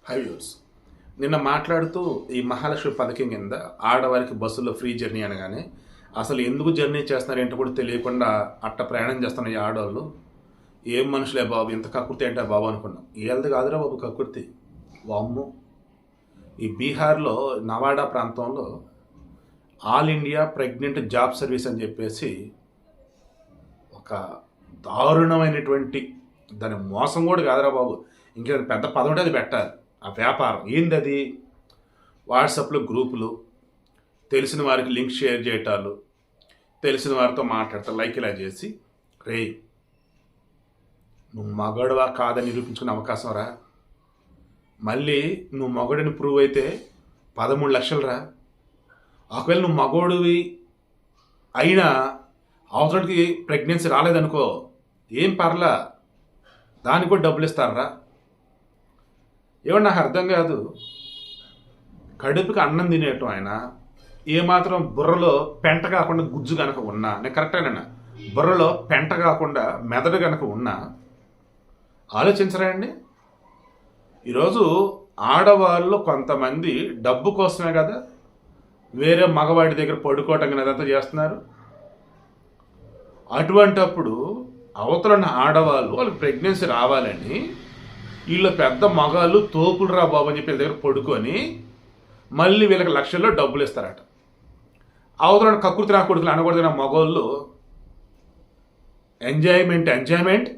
High viewers. నిన్న మాట్లాడుతూ ఈ మహాలక్ష్మి పథకం కింద ఆడవారికి బస్సులో ఫ్రీ జర్నీ అనగానే అసలు ఎందుకు జర్నీ చేస్తున్నారు ఏంటో కూడా తెలియకుండా అట్ట ప్రయాణం చేస్తున్న ఈ ఆడవాళ్ళు ఏం మనుషులే బాబు, ఇంత కక్కుర్తి ఏంటో బాబు అనుకున్నాం. ఏళ్ళది కాదురా బాబు కక్కుర్తి. వామ్ము. ఈ బీహార్లో నవాడా ప్రాంతంలో all India pregnant job service అని చెప్పేసి ఒక దారుణమైనటువంటి, దాని మోసం కూడా కాదురా బాబు, ఇంకేదో పెద్ద పదం ఉంటే అది పెట్టాలి. ఆ వ్యాపారం ఏంది అది? వాట్సాప్లో గ్రూపులు, తెలిసిన వారికి లింక్ షేర్ చేయటాలు, తెలిసిన వారితో మాట్లాడతా లైక్ ఇలా చేసి, రే నువ్వు మగడువా కాదని నిరూపించుకునే అవకాశం రా. మళ్ళీ నువ్వు మగడిని ప్రూవ్ అయితే 13 లక్షలు రా. ఒకవేళ నువ్వు మగోడివి అయినా అవసరానికి ప్రెగ్నెన్సీ రాలేదనుకో, ఏం పర్లా, దానికి కూడా డబ్బులు ఇస్తారా? ఏమన్నా నాకు అర్థం కాదు. కడుపుకి అన్నం తినేయటం ఆయన ఏమాత్రం బుర్రలో పెంట కాకుండా గుజ్జు కనుక ఉన్నా, నేను కరెక్టేనా, బుర్రలో పెంట కాకుండా మెదడు కనుక ఉన్నా ఆలోచించరా అండి? ఈరోజు ఆడవాళ్ళు కొంతమంది డబ్బు కోసమే కదా వేరే మగవాడి దగ్గర పడుకోవటం కానీ అదంతా చేస్తున్నారు. అటువంటప్పుడు అవతలన్న ఆడవాళ్ళు వాళ్ళకి ప్రెగ్నెన్సీ రావాలని వీళ్ళ పెద్ద మగాళ్ళు తోపులు రా బాబు అని చెప్పి వీళ్ళ దగ్గర పడుకొని మళ్ళీ వీళ్ళకి లక్షల్లో డబ్బులు ఇస్తారట. అవతల కక్కుర్తి నా కొడుకులు అనకూడదు మగవాళ్ళు ఎంజాయ్మెంట్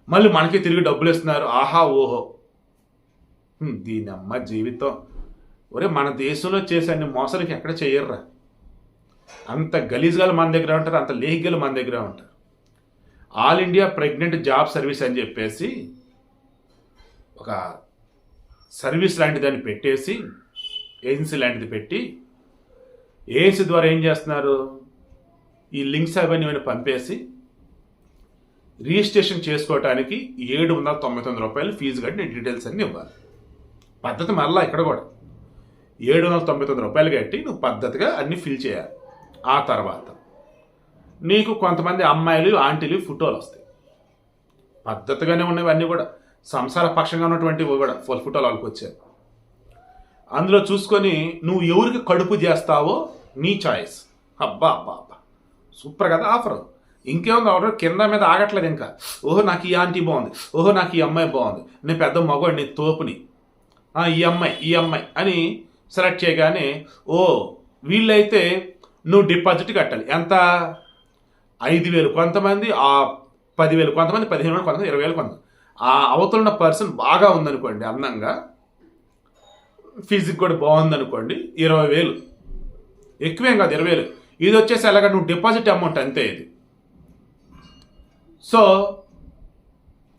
మళ్ళీ మనకి తిరిగి డబ్బులు ఇస్తున్నారు. ఆహా ఓహో, దీని అమ్మ జీవితం. ఒరే మన దేశంలో చేసే అన్ని మోసాలకి ఎక్కడ చేయర్రా. అంత గలీజ్గాలు మన దగ్గర ఉంటారు, అంత లేహిగలు మన దగ్గర ఉంటారు. All India pregnant job service అని చెప్పేసి ఒక సర్వీస్ లాంటి దాన్ని పెట్టేసి, ఏజెన్సీ లాంటిది పెట్టి, ఏజెన్సీ ద్వారా ఏం చేస్తున్నారు, ఈ లింక్స్ అవన్నీ పంపేసి రిజిస్ట్రేషన్ చేసుకోవటానికి 799 రూపాయలు ఫీజు కట్టి నేను డీటెయిల్స్ అన్నీ ఇవ్వాలి. పద్ధతి మళ్ళీ ఇక్కడ కూడా 799 రూపాయలు కట్టి నువ్వు పద్ధతిగా అన్నీ ఫిల్ చేయాలి. ఆ తర్వాత నీకు కొంతమంది అమ్మాయిలు ఆంటీలు ఫోటోలు వస్తాయి, పద్ధతిగానే ఉన్నవి అన్నీ కూడా, సంసార పక్షంగా ఉన్నటువంటివి కూడా ఫోటోలు వాళ్ళకి వచ్చాయి. అందులో చూసుకొని నువ్వు ఎవరికి కడుపు చేస్తావో నీ చాయిస్. అబ్బా అబ్బా అబ్బా, సూపర్ కదా ఆఫర్. ఇంకేముంది ఆర్డర్ కింద మీద ఆగట్లేదు ఇంకా. ఓహో నాకు ఈ ఆంటీ బాగుంది, ఓహో నాకు ఈ అమ్మాయి బాగుంది, నేను పెద్ద మగవాడు, నేను తోపుని, ఈ అమ్మాయి అని సెలెక్ట్ చేయగానే ఓ వీళ్ళైతే నువ్వు డిపాజిట్ కట్టాలి. ఎంత? 5,000 కొంతమంది, 10,000 కొంతమంది, 15,000 కొంతమంది, 20,000 కొంతమంది. ఆ అవతలున్న పర్సన్ బాగా ఉందనుకోండి, అందంగా, ఫిజిక్ కూడా బాగుందనుకోండి, 20,000. ఎక్కువేం కాదు, 20,000. ఇది వచ్చేసి అలాగా నువ్వు డిపాజిట్ అమౌంట్ అంతే ఇది. సో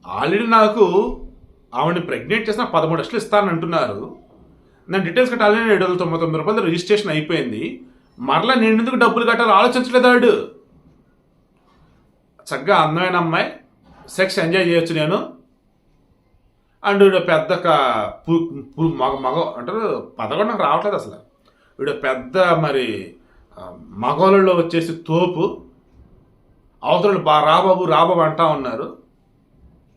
ఆల్రెడీ నాకు ఆవిడని ప్రెగ్నెంట్ చేసిన 13 లక్షలు ఇస్తానని అంటున్నారు. నేను డీటెయిల్స్ కట్టాలని 799 రూపాయలు రిజిస్ట్రేషన్ అయిపోయింది. మరలా నేను ఎందుకు డబ్బులు కట్టాలో ఆలోచించలేదు ఆవిడ. చక్కగా అందమైన అమ్మాయి, సెక్స్ ఎంజాయ్ చేయొచ్చు నేను. అండ్ వీడు పెద్ద మగ అంటారు, పదకొండు నాకు రావట్లేదు అసలు. వీడు పెద్ద మరి మగవాళ్ళలో వచ్చేసి తోపు, అవతలు రాబాబు అంటా ఉన్నారు.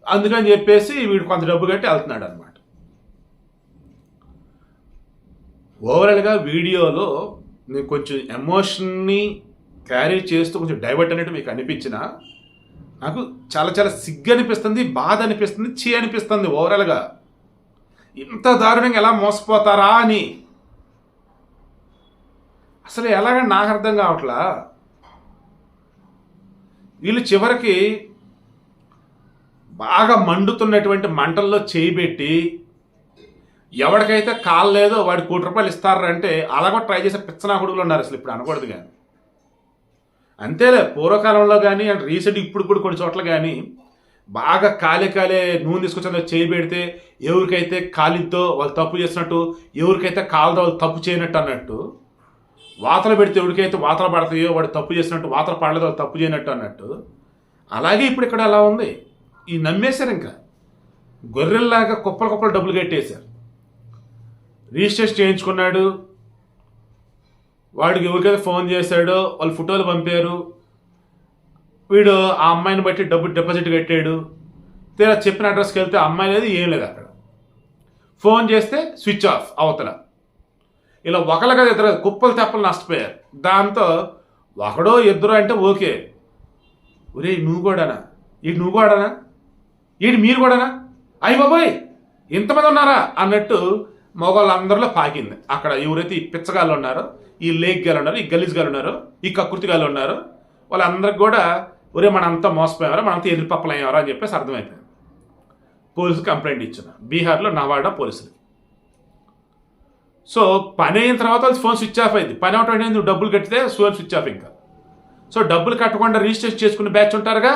అందుకని చెప్పేసి వీడు కొంత డబ్బు కట్టి వెళ్తున్నాడు అనమాట. ఓవరాల్గా వీడియోలో నేను కొంచెం ఎమోషన్ని క్యారీ చేస్తూ కొంచెం డైవర్ట్ అనేట్టు మీకు అనిపించిన, నాకు చాలా చాలా సిగ్గు అనిపిస్తుంది, బాధ అనిపిస్తుంది, అనిపిస్తుంది. ఓవరాల్గా ఇంత దారుణంగా ఎలా మోసపోతారా అని అసలు ఎలాగని నాకు అర్థం కావట్లా. వీళ్ళు చివరికి బాగా మండుతున్నటువంటి మంటల్లో చేయిబెట్టి ఎవరికైతే కాలు లేదో వాడి 1 కోటి రూపాయలు ఇస్తారంటే అలా కూడా ట్రై చేసే పిచ్చనా కొడుకులు ఉన్నారు. అసలు ఇప్పుడు అనకూడదు కానీ అంతేలే, పూర్వకాలంలో కానీ అండ్ రీసెంట్ ఇప్పుడు కూడా కొన్ని చోట్ల కానీ బాగా కాలే నూనె తీసుకొచ్చి చేయి పెడితే ఎవరికైతే కాలిద్దో వాళ్ళు తప్పు చేసినట్టు, ఎవరికైతే కాలదో వాళ్ళు తప్పు చేయనట్టు అన్నట్టు, వాతలు పెడితే ఎవరికైతే వాతలు పడతాయో వాడు తప్పు చేసినట్టు, వాతలు పడలేదో వాళ్ళు తప్పు చేయనట్టు అన్నట్టు. అలాగే ఇప్పుడు ఇక్కడ అలా ఉంది. ఈ నమ్మేశారు, ఇంకా గొర్రెల్లాగా కుప్పలు డబ్బులు కట్టేశారు. రిజిస్ట్రేషన్ చేయించుకున్నాడు, వాడికి ఎవరికైతే ఫోన్ చేశాడో వాళ్ళు ఫోటోలు పంపారు, వీడు ఆ అమ్మాయిని బట్టి డబ్బు డిపాజిట్ కట్టాడు. తీరా చెప్పిన అడ్రస్కి వెళ్తే అమ్మాయి లేదు, ఏం లేదు అక్కడ. ఫోన్ చేస్తే స్విచ్ ఆఫ్ అవతల. ఇలా ఒకరిగా ఇద్దరు కుప్పలు తెప్పలు నష్టపోయారు. దాంతో ఒకడో ఇద్దరు అంటే ఓకే, ఒరే నువ్వు కూడానా, నువ్వు కూడానా, మీరు కూడానా, అయ్యి బాబోయ్ ఇంతమంది ఉన్నారా అన్నట్టు మగవాళ్ళందరిలో పాకింది. అక్కడ ఎవరైతే ఈ పిచ్చగాళ్ళు ఉన్నారో, ఈ లేక్ గాలు ఉన్నారు, ఈ గలీజ్ గాలు ఉన్నారు, ఈ కకృతి గాలు ఉన్నారు, వాళ్ళందరికి కూడా ఒరే మనంతా మోసపోయారా, మనంతా ఎర్రి పప్పలు అయ్యారా అని చెప్పేసి అర్థమైపోయింది. పోలీసులు కంప్లైంట్ ఇచ్చిన బీహార్లో నవాడా పోలీసులు. సో పని అయిన తర్వాత ఫోన్ స్విచ్ ఆఫ్ అయింది. పని అవటం నువ్వు డబ్బులు కట్టితే ఫోన్ స్విచ్ ఆఫ్ ఇంకా. సో డబ్బులు కట్టకుండా రిజిస్ట్రేషన్ చేసుకునే బ్యాచ్ ఉంటారుగా,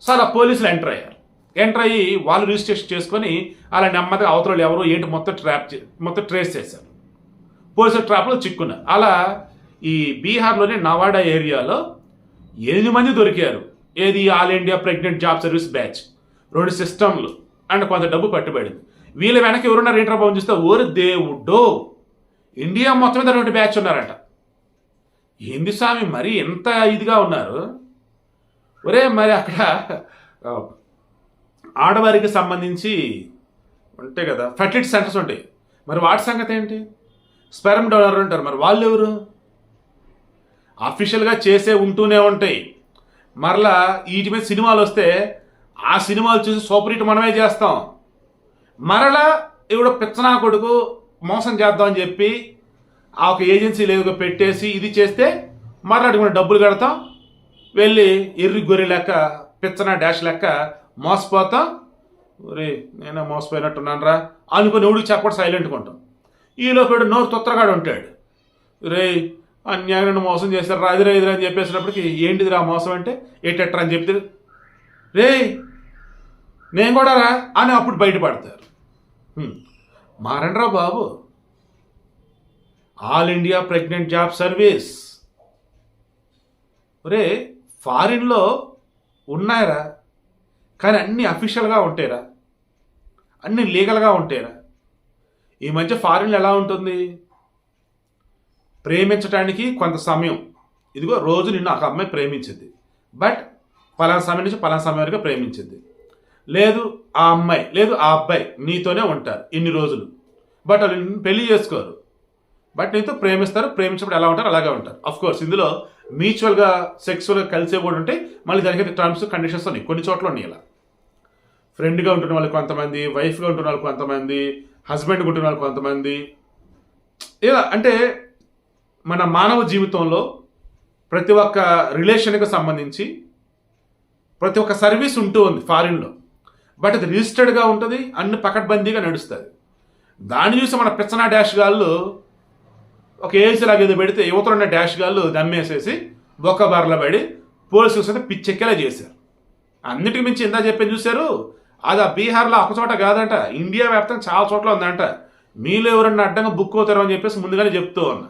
సో అలా పోలీసులు ఎంటర్ అయ్యారు. ఎంటర్ అయ్యి వాళ్ళు రిజిస్ట్రేషన్ చేసుకొని అలా నెమ్మదిగా అవతల ఎవరు ఏంటి మొత్తం ట్రేస్ చేశారు. పోలీసుల ట్రాప్లో చిక్కున్నారు. అలా ఈ బీహార్లోని నవాడా ఏరియాలో 8 మంది దొరికారు. ఏది all India pregnant job service batch, 2 సిస్టమ్లు అండ్ కొంత డబ్బు పట్టుబడింది. వీళ్ళ వెనక ఎవరున్నారు ఏంట్రా బాబు చూస్తే, ఓరు దేవుడో ఇండియా మొత్తం మీద 2 బ్యాచ్ ఉన్నారట. ఏంది స్వామి మరి ఎంత ఇదిగా ఉన్నారు. ఒరే మరి అక్కడ ఆడవారికి సంబంధించి ఉంటాయి కదా ఫెర్టిలిటీ సెంటర్స్ ఉంటాయి, మరి వాటి సంగతి ఏంటి? స్పెర్మ్ డోనర్ ఉంటారు, మరి వాళ్ళు ఎవరు? అఫీషియల్గా చేసే ఉంటూనే ఉంటాయి. మరలా వీటి మీద సినిమాలు వస్తే ఆ సినిమాలు చూసి సూపర్ హిట్ మనమే చేస్తాం. మరలా ఇప్పుడు పిచ్చనా కొడుకు మోసం చేద్దామని చెప్పి ఆ ఒక ఏజెన్సీ లేదుగా పెట్టేసి ఇది చేస్తే మరలా అడుగున డబ్బులు కడతాం, వెళ్ళి ఎర్రి గొర్రె లెక్క పిచ్చనా డాష్ లెక్క మోసపోతాం. రే నేనే మోసపోయినట్టున్నాను రా అనుకుని ఎవడికి చెప్పడం సైలెంట్గా ఉంటాం. ఈలోపేడు నోరు తొత్తరగాడు ఉంటాడు, రే అన్యాయం మోసం చేశారు రాదురా ఎదురు అని చెప్పేసినప్పటికి ఏంటిది రా మోసం అంటే ఏటెట్రా అని చెప్తే రే నేను కూడా రా అని అప్పుడు బయటపడతారు. మారండ్రా బాబు, all India pregnant job service రే ఫారిన్లో ఉన్నాయరా, కానీ అన్నీ అఫీషియల్గా ఉంటాయిరా, అన్నీ లీగల్గా ఉంటాయిరా. ఈ మధ్య ఫారిన్లో ఎలా ఉంటుంది, ప్రేమించడానికి కొంత సమయం, ఇదిగో రోజు నిన్ను ఒక అమ్మాయి ప్రేమించింది, బట్ పలానా సమయం నుంచి పలానా సమయం వరకు ప్రేమించింది, లేదు ఆ అమ్మాయి లేదు ఆ అబ్బాయి నీతోనే ఉంటారు ఇన్ని రోజులు, బట్ వాళ్ళు పెళ్లి చేసుకోరు, బట్ నీతో ప్రేమిస్తారు, ప్రేమించినప్పుడు ఎలా ఉంటారు అలాగే ఉంటారు. అఫ్ కోర్స్ ఇందులో మ్యూచువల్గా సెక్సువల్గా కలిసే కూడా ఉంటాయి, మళ్ళీ దానికైతే టర్మ్స్ కండిషన్స్ ఉన్నాయి, కొన్ని చోట్ల ఉన్నాయి. ఇలా ఫ్రెండ్గా ఉంటున్న వాళ్ళు కొంతమంది, వైఫ్గా ఉంటున్న వాళ్ళు కొంతమంది, హస్బెండ్గా ఉంటున్న వాళ్ళు కొంతమంది. ఇలా అంటే మన మానవ జీవితంలో ప్రతి ఒక్క రిలేషన్కి సంబంధించి ప్రతి ఒక్క సర్వీస్ ఉంటూ ఉంది ఫారిన్లో, బట్ అది రిజిస్టర్డ్గా ఉంటుంది, అన్ని పకడ్బందీగా నడుస్తుంది. దాన్ని చూసి మన పిచ్చనా డాష్ గాళ్ళు ఒక ఏసీ లాగా ఏదో పెడితే యువతలు ఉన్న డాష్ గాళ్ళు దమ్మేసేసి బొక్క బార్ల పడి పోలీసులు వస్తే పిచ్చెక్కేలా చేశారు. అన్నిటికి మించి ఇందా చెప్పి చూశారు, అది ఆ బీహార్లో ఒక చోట కాదంట, ఇండియా వ్యాప్తంగా చాలా చోట్ల ఉందంట. మీలో ఎవరన్నా అడ్డంగా బుక్ అవుతారో అని చెప్పేసి ముందుగానే చెప్తూ ఉన్నా.